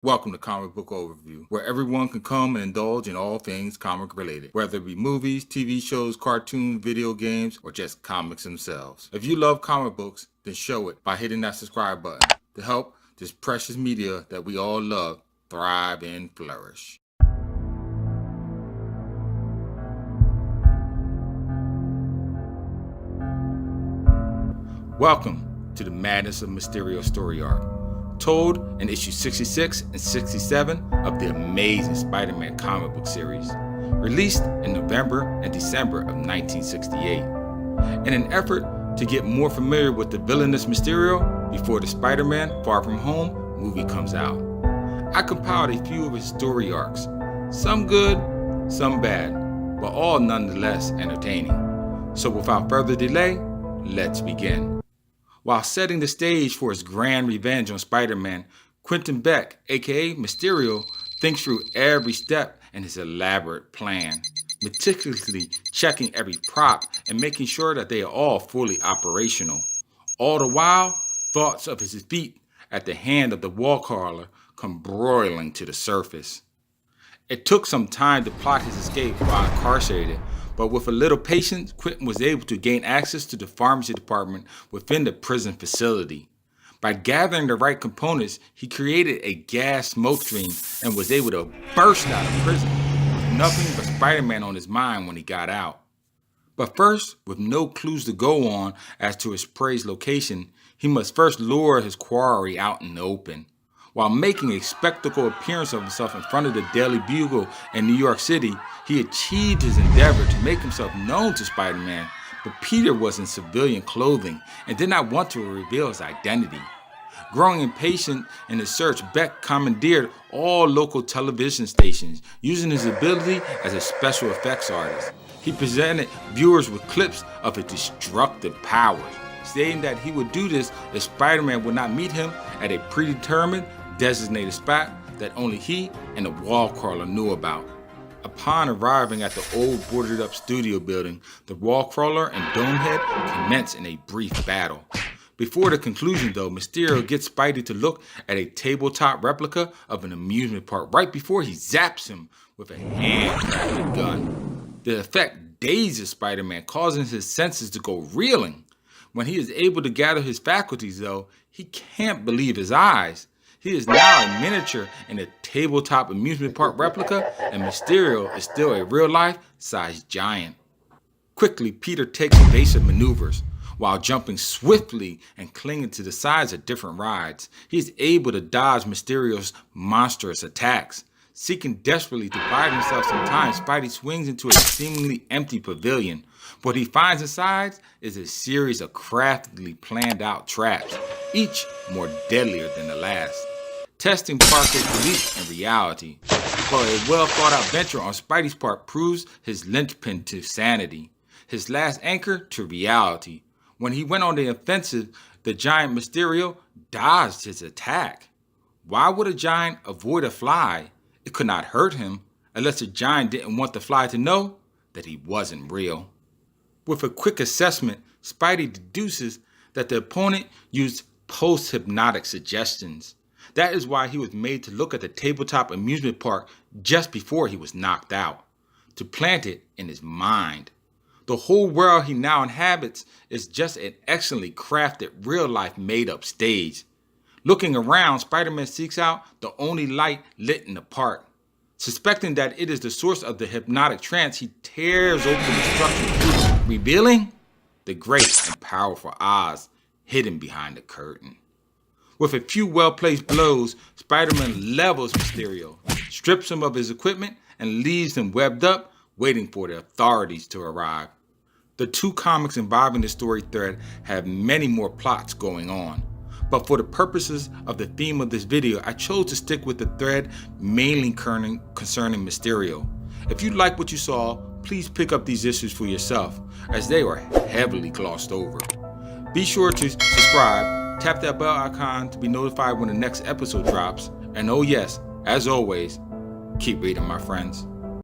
Welcome to Comic Book Overview, where everyone can come and indulge in all things comic related, whether it be movies, TV shows, cartoons, video games, or just comics themselves. If you love comic books, then show it by hitting that subscribe button to help this precious media that we all love thrive and flourish. Welcome to the Madness of Mysterio story arc, told in issues 66 and 67 of the amazing Spider-Man comic book series, released in November and December of 1968. In an effort to get more familiar with the villainous Mysterio before the Spider-Man Far From Home movie comes out, I compiled a few of his story arcs, some good, some bad, but all nonetheless entertaining. So without further delay, let's begin. While setting the stage for his grand revenge on Spider-Man, Quentin Beck, aka Mysterio, thinks through every step in his elaborate plan, meticulously checking every prop and making sure that they are all fully operational. All the while, thoughts of his defeat at the hand of the wall crawler come broiling to the surface. It took some time to plot his escape while incarcerated, but with a little patience, Quentin was able to gain access to the pharmacy department within the prison facility. By gathering the right components, he created a gas smoke stream and was able to burst out of prison with nothing but Spider-Man on his mind when he got out. But first, with no clues to go on as to his prey's location, he must first lure his quarry out in the open. While making a spectacle appearance of himself in front of the Daily Bugle in New York City, he achieved his endeavor to make himself known to Spider-Man, but Peter was in civilian clothing and did not want to reveal his identity. Growing impatient in his search, Beck commandeered all local television stations, using his ability as a special effects artist. He presented viewers with clips of his destructive powers, stating that he would do this if Spider-Man would not meet him at a predetermined, designated spot that only he and the wall crawler knew about. Upon arriving at the old boarded up studio building, the wall crawler and Domehead commence in a brief battle. Before the conclusion though, Mysterio gets Spidey to look at a tabletop replica of an amusement park right before he zaps him with a handcrafted gun. The effect dazes Spider-Man, causing his senses to go reeling. When he is able to gather his faculties though, he can't believe his eyes. He is now a miniature in a tabletop amusement park replica, and Mysterio is still a real-life sized giant. Quickly, Peter takes evasive maneuvers. While jumping swiftly and clinging to the sides of different rides, he is able to dodge Mysterio's monstrous attacks. Seeking desperately to buy himself some time, Spidey swings into a seemingly empty pavilion. What he finds inside is a series of craftily planned out traps, each more deadlier than the last. Testing Parker's belief in reality, but a well thought out venture on Spidey's part proves his linchpin to sanity, his last anchor to reality. When he went on the offensive, the giant Mysterio dodged his attack. Why would a giant avoid a fly? It could not hurt him, unless the giant didn't want the fly to know that he wasn't real. With a quick assessment, Spidey deduces that the opponent used post-hypnotic suggestions. That is why he was made to look at the tabletop amusement park just before he was knocked out, to plant it in his mind. The whole world he now inhabits is just an excellently crafted, real-life made-up stage. Looking around, Spider-Man seeks out the only light lit in the park. Suspecting that it is the source of the hypnotic trance, he tears open the structure, revealing the great and powerful Oz hidden behind the curtain. With a few well-placed blows, Spider-Man levels Mysterio, strips him of his equipment, and leaves him webbed up, waiting for the authorities to arrive. The two comics involving the story thread have many more plots going on, but for the purposes of the theme of this video, I chose to stick with the thread mainly concerning Mysterio. If you like what you saw, please pick up these issues for yourself, as they were heavily glossed over. Be sure to subscribe, tap that bell icon to be notified when the next episode drops, and oh yes, as always, keep reading, my friends.